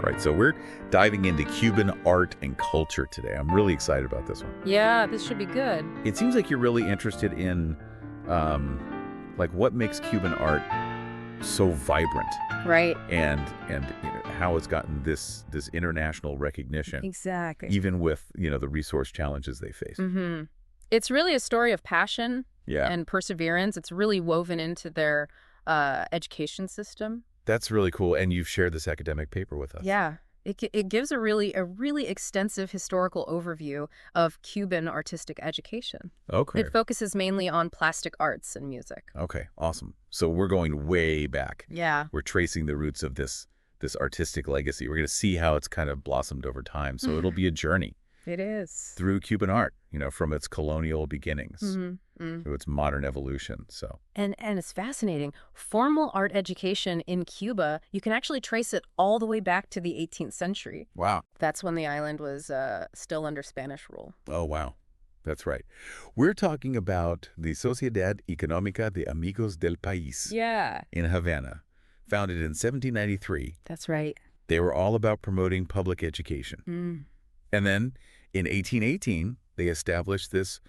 right. So we're diving into Cuban art and culture today. I'm really excited about this one. Yeah, this should be good. It seems like you're really interested in, like, what makes Cuban art so vibrant, Right. and how it's gotten this international recognition, Exactly. even with the resource challenges they face. Mm-hmm. It's really a story of passion and perseverance. It's really woven into their education system. That's really cool. And you've shared this academic paper with us. Yeah. It gives a really extensive historical overview of Cuban artistic education. Okay. It focuses mainly on plastic arts and music. Okay, awesome. So we're going way back. Yeah. We're tracing the roots of this artistic legacy. We're going to see how it's kind of blossomed over time. So it'll be a journey. It is. Through Cuban art, from its colonial beginnings Mm-hmm. to its modern evolution. So. And it's fascinating. Formal art education in Cuba, you can actually trace it all the way back to the 18th century. Wow. That's when the island was still under Spanish rule. Oh, wow. That's right. We're talking about the Sociedad Económica de Amigos del País in Havana, founded in 1793. That's right. They were all about promoting public education. Mm. And then in 1818, they established this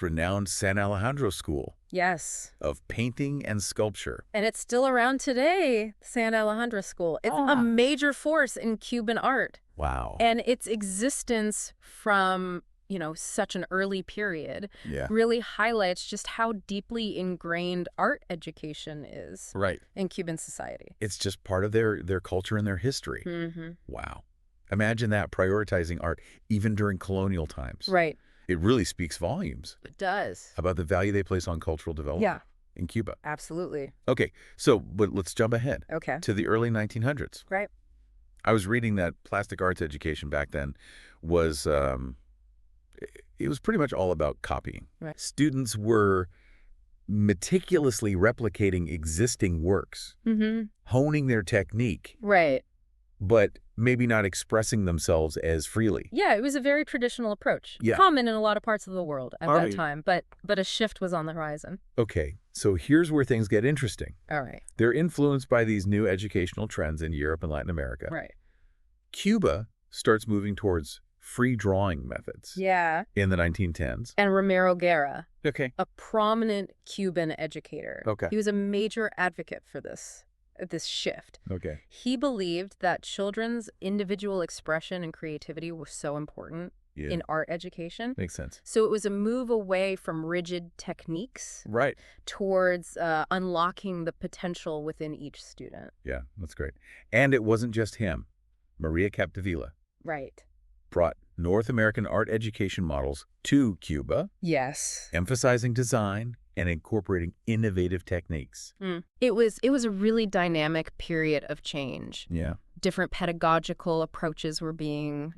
renowned San Alejandro School. Yes. Of painting and sculpture. And it's still around today, San Alejandro School. It's a major force in Cuban art. Wow. And its existence from, such an early period really highlights just how deeply ingrained art education is in Cuban society. It's just part of their culture and their history. Mm-hmm. Wow. Imagine that, prioritizing art even during colonial times. Right. It really speaks volumes. It does. About the value they place on cultural development in Cuba. Absolutely. Okay, but let's jump ahead to the early 1900s. Right. I was reading that plastic arts education back then was, it was pretty much all about copying. Right. Students were meticulously replicating existing works, honing their technique. Right. But maybe not expressing themselves as freely. Yeah, it was a very traditional approach. Yeah. Common in a lot of parts of the world at that time, but a shift was on the horizon. Okay, so here's where things get interesting. All right. They're influenced by these new educational trends in Europe and Latin America. Right. Cuba starts moving towards free drawing methods. Yeah. In the 1910s. And Ramiro Guerra, Okay. a prominent Cuban educator. Okay. He was a major advocate for this shift. Okay. He believed that children's individual expression and creativity were so important in art education. Makes sense. So it was a move away from rigid techniques towards unlocking the potential within each student. Yeah, that's great. And it wasn't just him. Maria Capdevila brought North American art education models to Cuba. Yes. Emphasizing design and incorporating innovative techniques. It was a really dynamic period of change. Yeah. Different pedagogical approaches were being,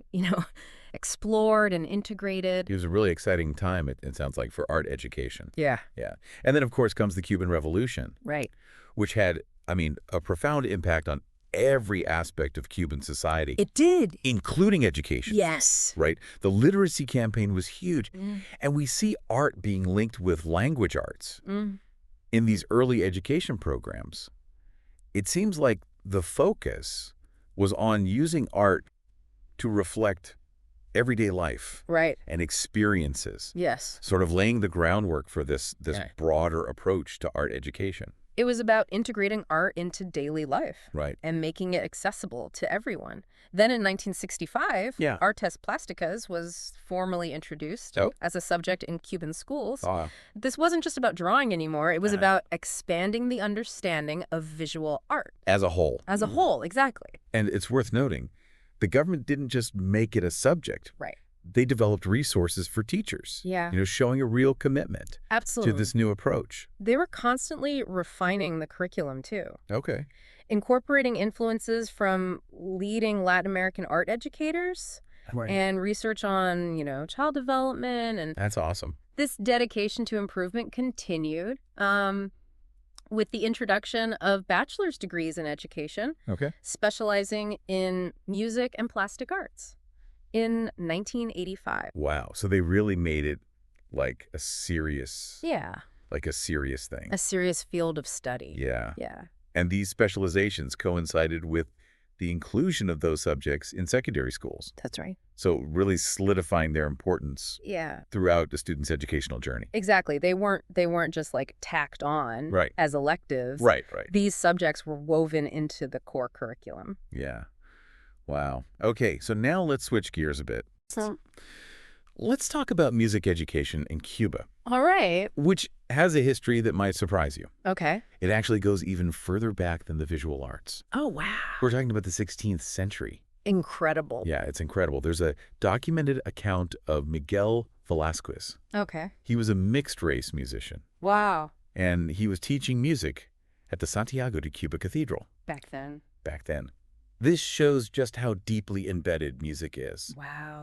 explored and integrated. It was a really exciting time, it sounds like, for art education. Yeah. Yeah. And then, of course, comes the Cuban Revolution. Right. Which had, a profound impact on every aspect of Cuban society. It did. Including education. Yes. Right? The literacy campaign was huge. And we see art being linked with language arts in these early education programs. It seems like the focus was on using art to reflect everyday life and experiences. Yes. Sort of laying the groundwork for this broader approach to art education. It was about integrating art into daily life and making it accessible to everyone. Then in 1965, Artes Plásticas was formally introduced as a subject in Cuban schools. This wasn't just about drawing anymore. It was about expanding the understanding of visual art. As a whole. As a whole, exactly. And it's worth noting, the government didn't just make it a subject. Right. They developed resources for teachers. Yeah. Showing a real commitment. Absolutely. To this new approach. They were constantly refining the curriculum, too. Okay. Incorporating influences from leading Latin American art educators and research on, child development. And that's awesome. This dedication to improvement continued with the introduction of bachelor's degrees in education, specializing in music and plastic arts. In 1985. Wow. So they really made it like a serious... Like a serious thing. A serious field of study. Yeah. Yeah. And these specializations coincided with the inclusion of those subjects in secondary schools. That's right. So really solidifying their importance throughout the student's educational journey. Exactly. They weren't just like tacked on as electives. Right. These subjects were woven into the core curriculum. Yeah. Wow. Okay, so now let's switch gears a bit. Let's talk about music education in Cuba. All right. Which has a history that might surprise you. Okay. It actually goes even further back than the visual arts. Oh, wow. We're talking about the 16th century. Incredible. Yeah, it's incredible. There's a documented account of Miguel Velázquez. Okay. He was a mixed-race musician. Wow. And he was teaching music at the Santiago de Cuba Cathedral. Back then. This shows just how deeply embedded music is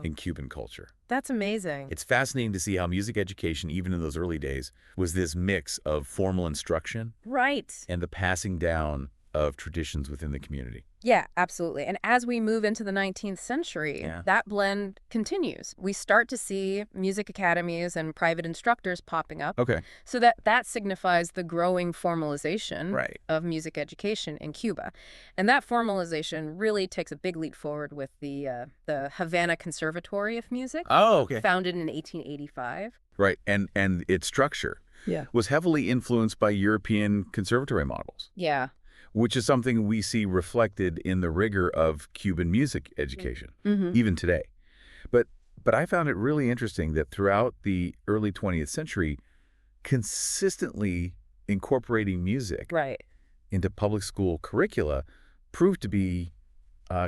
in Cuban culture. That's amazing. It's fascinating to see how music education, even in those early days, was this mix of formal instruction and the passing down of traditions within the community. Yeah, absolutely. And as we move into the 19th century, that blend continues. We start to see music academies and private instructors popping up. Okay. So that signifies the growing formalization of music education in Cuba. And that formalization really takes a big leap forward with the Havana Conservatory of Music. Oh, okay. Founded in 1885. Right. And its structure was heavily influenced by European conservatory models. Yeah. Which is something we see reflected in the rigor of Cuban music education, even today. But I found it really interesting that throughout the early 20th century, consistently incorporating music into public school curricula proved to be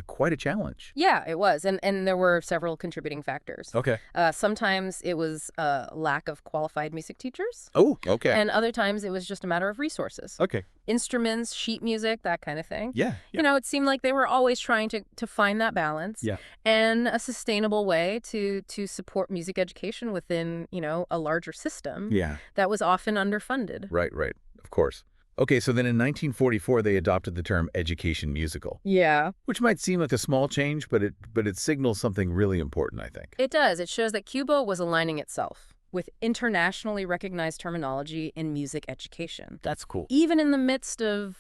quite a challenge. Yeah, it was. And there were several contributing factors. Okay. Sometimes it was lack of qualified music teachers. Oh, okay. And other times it was just a matter of resources. Okay. Instruments, sheet music, that kind of thing. Yeah. You know, it seemed like they were always trying to find that balance and a sustainable way to support music education within, a larger system that was often underfunded. Right. Of course. Okay, so then in 1944, they adopted the term education musical. Yeah. Which might seem like a small change, but it signals something really important, I think. It does. It shows that Cuba was aligning itself with internationally recognized terminology in music education. That's cool. Even in the midst of,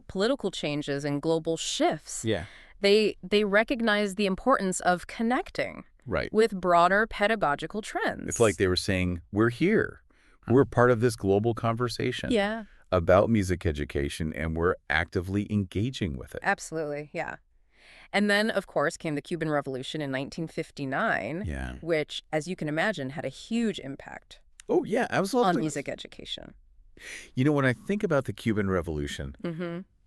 political changes and global shifts. Yeah. They recognize the importance of connecting with broader pedagogical trends. It's like they were saying, we're here. We're part of this global conversation. Yeah. About music education, and we're actively engaging with it. Absolutely, yeah. And then, of course, came the Cuban Revolution in 1959, which, as you can imagine, had a huge impact on music education. When I think about the Cuban Revolution,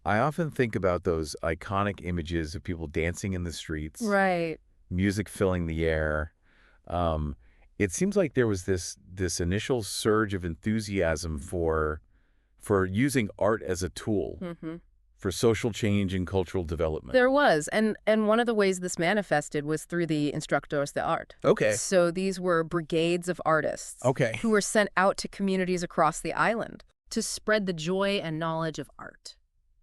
I often think about those iconic images of people dancing in the streets, music filling the air. It seems like there was this initial surge of enthusiasm for using art as a tool for social change and cultural development. There was. And one of the ways this manifested was through the instructors de art. Okay. So these were brigades of artists who were sent out to communities across the island to spread the joy and knowledge of art.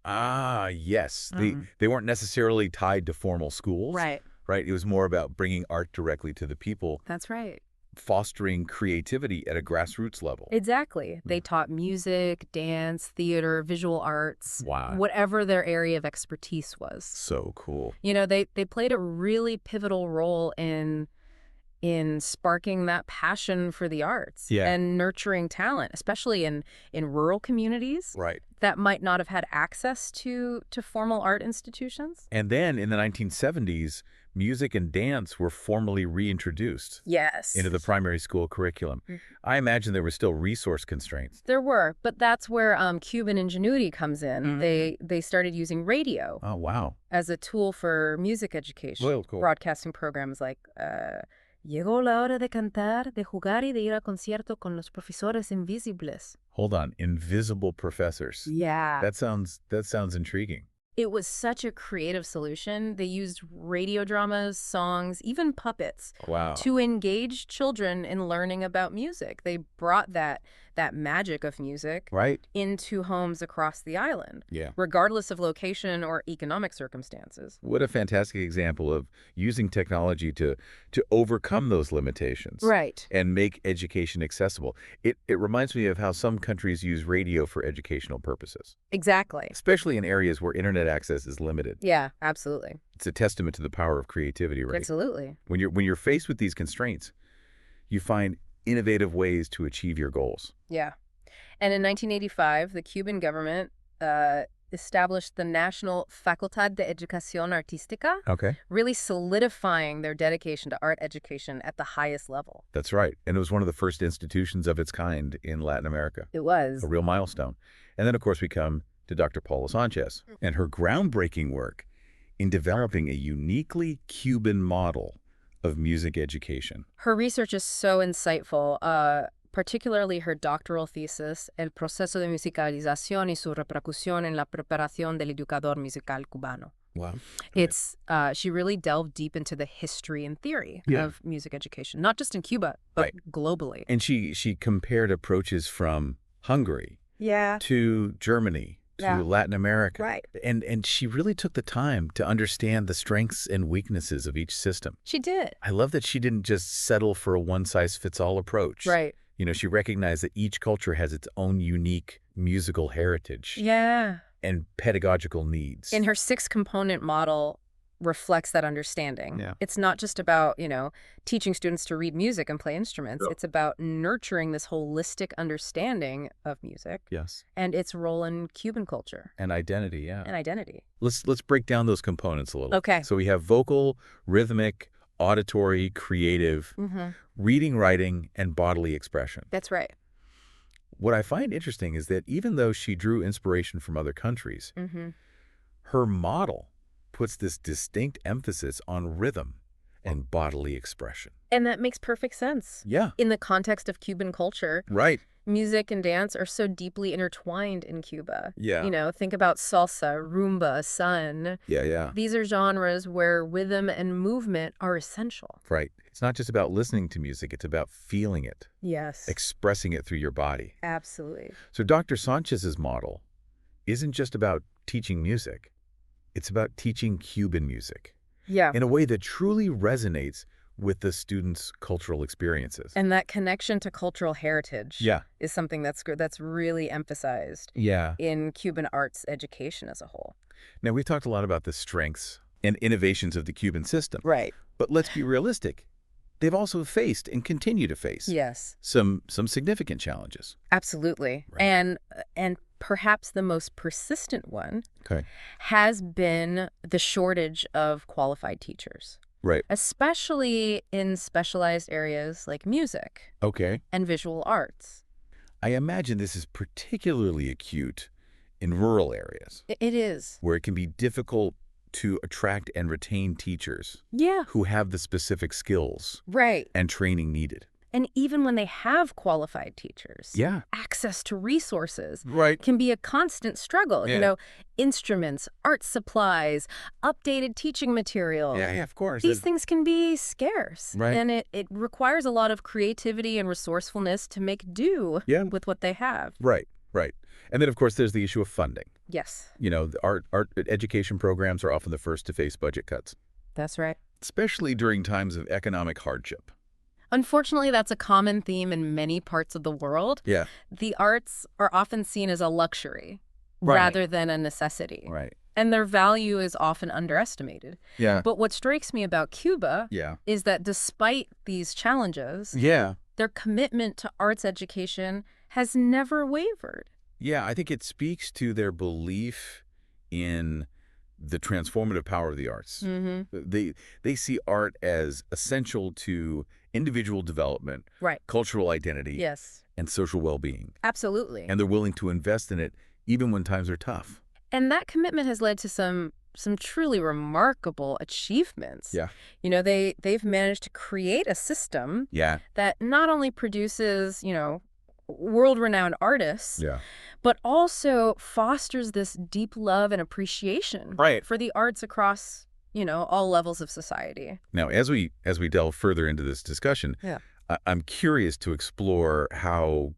Ah, yes. They weren't necessarily tied to formal schools. Right. It was more about bringing art directly to the people. That's right. Fostering creativity at a grassroots level. Exactly. They taught music, dance, theater, visual arts, whatever their area of expertise was. So cool. They played a really pivotal role in sparking that passion for the arts and nurturing talent, especially in rural communities that might not have had access to formal art institutions. And then in the 1970s, music and dance were formally reintroduced into the primary school curriculum. I imagine there were still resource constraints. There were, but that's where Cuban ingenuity comes in. They started using radio as a tool for music education, broadcasting programs like Llegó la hora de cantar, de jugar y de ir a concierto con los profesores invisibles. Hold on, invisible professors. Yeah. That sounds intriguing. It was such a creative solution. They used radio dramas, songs, even puppets to engage children in learning about music. They brought that that magic of music into homes across the island, regardless of location or economic circumstances. What a fantastic example of using technology to overcome those limitations. And make education accessible. It reminds me of how some countries use radio for educational purposes. Exactly. Especially in areas where internet access is limited. Yeah, absolutely. It's a testament to the power of creativity, right? Absolutely. When you're faced with these constraints, you find innovative ways to achieve your goals. Yeah. And in 1985, the Cuban government established the National Facultad de Educación Artística, really solidifying their dedication to art education at the highest level. That's right. And it was one of the first institutions of its kind in Latin America. It was. A real milestone. And then, of course, we come to Dr. Paula Sanchez and her groundbreaking work in developing a uniquely Cuban model of music education. Her research is so insightful, particularly her doctoral thesis, El proceso de musicalización y su repercusión en la preparación del educador musical cubano. Wow. It's she really delved deep into the history and theory of music education, not just in Cuba, but globally. And she compared approaches from Hungary to Germany to Latin America. And she really took the time to understand the strengths and weaknesses of each system. She did. I love that she didn't just settle for a one-size-fits-all approach. You know, she recognized that each culture has its own unique musical heritage. And pedagogical needs. And her 6-component model reflects that understanding. It's not just about, teaching students to read music and play instruments. It's about nurturing this holistic understanding of music. And its role in Cuban culture. And identity, And identity. Let's break down those components a little. Okay. So we have vocal, rhythmic, auditory, creative, reading, writing, and bodily expression. That's right. What I find interesting is that even though she drew inspiration from other countries, her model puts this distinct emphasis on rhythm and bodily expression. And that makes perfect sense. In the context of Cuban culture. Music and dance are so deeply intertwined in Cuba. Think about salsa, rumba, son. These are genres where rhythm and movement are essential. It's not just about listening to music, it's about feeling it. Expressing it through your body. Absolutely. So Dr. Sanchez's model isn't just about teaching music. It's about teaching Cuban music. In a way that truly resonates with the students' cultural experiences. And that connection to cultural heritage is something that's really emphasized in Cuban arts education as a whole. Now, we've talked a lot about the strengths and innovations of the Cuban system. But let's be realistic. They've also faced and continue to face some significant challenges. Absolutely. And perhaps the most persistent one has been the shortage of qualified teachers. Especially in specialized areas like music and visual arts. I imagine this is particularly acute in rural areas. It is. Where it can be difficult to attract and retain teachers who have the specific skills and training needed. And even when they have qualified teachers, access to resources can be a constant struggle. Instruments, art supplies, updated teaching materials. Of course. These things can be scarce. And it requires a lot of creativity and resourcefulness to make do with what they have. And then, of course, there's the issue of funding. The art education programs are often the first to face budget cuts. That's right. Especially during times of economic hardship. Unfortunately, that's a common theme in many parts of the world. The arts are often seen as a luxury rather than a necessity. And their value is often underestimated. But what strikes me about Cuba is that despite these challenges, their commitment to arts education has never wavered. I think it speaks to their belief in the transformative power of the arts. They see art as essential to individual development, cultural identity, and social well-being. Absolutely. And they're willing to invest in it even when times are tough. And that commitment has led to some truly remarkable achievements. They've managed to create a system that not only produces, world-renowned artists, but also fosters this deep love and appreciation for the arts across, all levels of society. Now, as we delve further into this discussion, I'm curious to explore how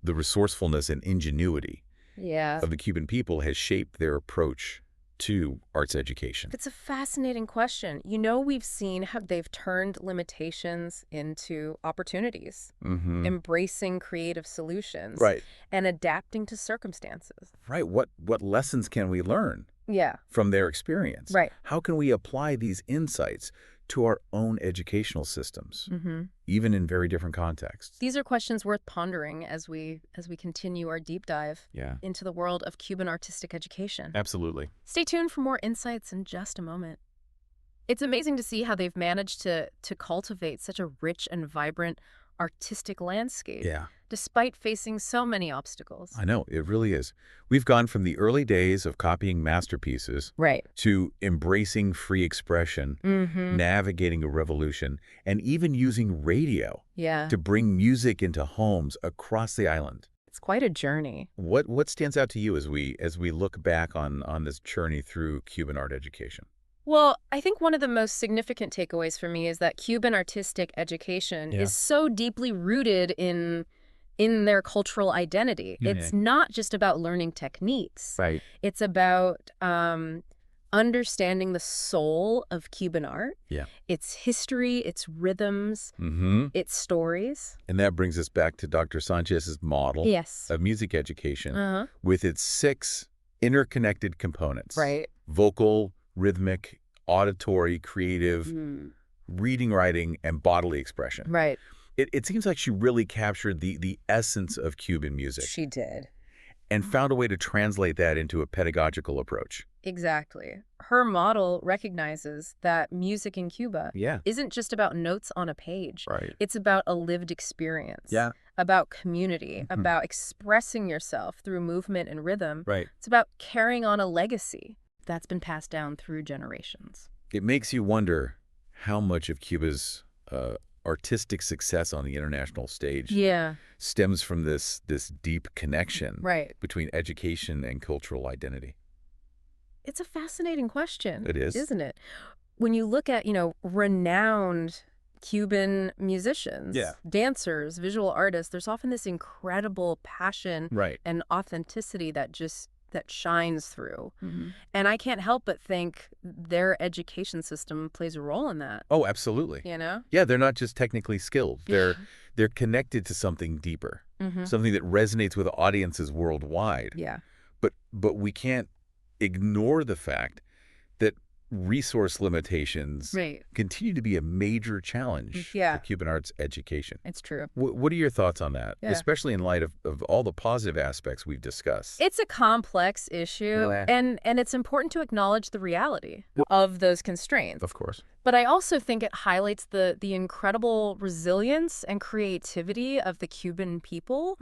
the resourcefulness and ingenuity of the Cuban people has shaped their approach to arts education? It's a fascinating question. You know, we've seen how they've turned limitations into opportunities, embracing creative solutions, and adapting to circumstances. Right. What lessons can we learn from their experience? Right. How can we apply these insights to our own educational systems, even in very different contexts? These are questions worth pondering as we continue our deep dive into the world of Cuban artistic education. Absolutely. Stay tuned for more insights in just a moment. It's amazing to see how they've managed to cultivate such a rich and vibrant artistic landscape, despite facing so many obstacles. I know, it really is. We've gone from the early days of copying masterpieces to embracing free expression, navigating a revolution, and even using radio to bring music into homes across the island. It's quite a journey. What stands out to you as we look back on this journey through Cuban art education? Well, I think one of the most significant takeaways for me is that Cuban artistic education is so deeply rooted in their cultural identity. It's not just about learning techniques. It's about understanding the soul of Cuban art, its history, its rhythms, its stories. And that brings us back to Dr. Sanchez's model of music education with its 6 interconnected components. Vocal, rhythmic, auditory, creative, reading, writing, and bodily expression. It seems like she really captured the essence of Cuban music. She did. And found a way to translate that into a pedagogical approach. Exactly. Her model recognizes that music in Cuba isn't just about notes on a page. It's about a lived experience. About community, about expressing yourself through movement and rhythm. It's about carrying on a legacy that's been passed down through generations. It makes you wonder how much of Cuba's artistic success on the international stage stems from this deep connection between education and cultural identity. It's a fascinating question. It is. Isn't it? When you look at, renowned Cuban musicians, dancers, visual artists, there's often this incredible passion and authenticity that shines through. And I can't help but think their education system plays a role in that. Oh, absolutely. Yeah, they're not just technically skilled. They're connected to something deeper, something that resonates with audiences worldwide. But we can't ignore the fact that resource limitations continue to be a major challenge for Cuban arts education. It's true. What are your thoughts on that, especially in light of all the positive aspects we've discussed? It's a complex issue, and it's important to acknowledge the reality of those constraints. Of course. But I also think it highlights the incredible resilience and creativity of the Cuban people.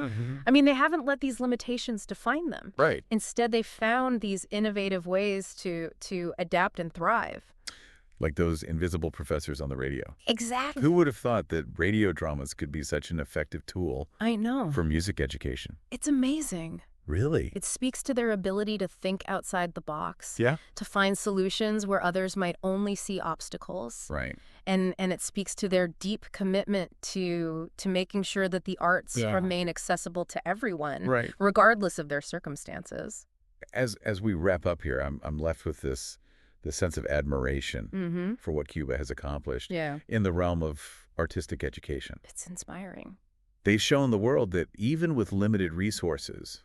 I mean, they haven't let these limitations define them. Instead, they found these innovative ways to adapt and thrive. Like those invisible professors on the radio. Exactly. Who would have thought that radio dramas could be such an effective tool for music education? It's amazing. Really? It speaks to their ability to think outside the box, to find solutions where others might only see obstacles. And it speaks to their deep commitment to making sure that the arts remain accessible to everyone, regardless of their circumstances. As we wrap up here, I'm left with this sense of admiration for what Cuba has accomplished in the realm of artistic education. It's inspiring. They've shown the world that even with limited resources,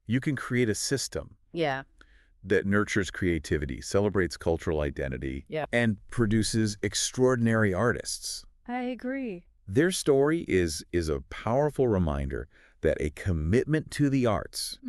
you can create a system that nurtures creativity, celebrates cultural identity, and produces extraordinary artists. I agree. Their story is a powerful reminder that a commitment to the arts,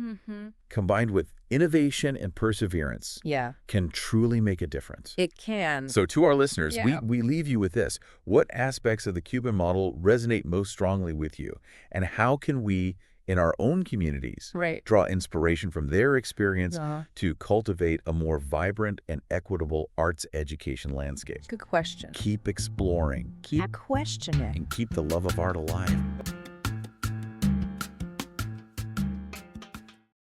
combined with innovation and perseverance, can truly make a difference. It can. So to our listeners, we leave you with this. What aspects of the Cuban model resonate most strongly with you? And how can we, in our own communities, draw inspiration from their experience to cultivate a more vibrant and equitable arts education landscape? Good question. Keep exploring. Keep questioning. And keep the love of art alive.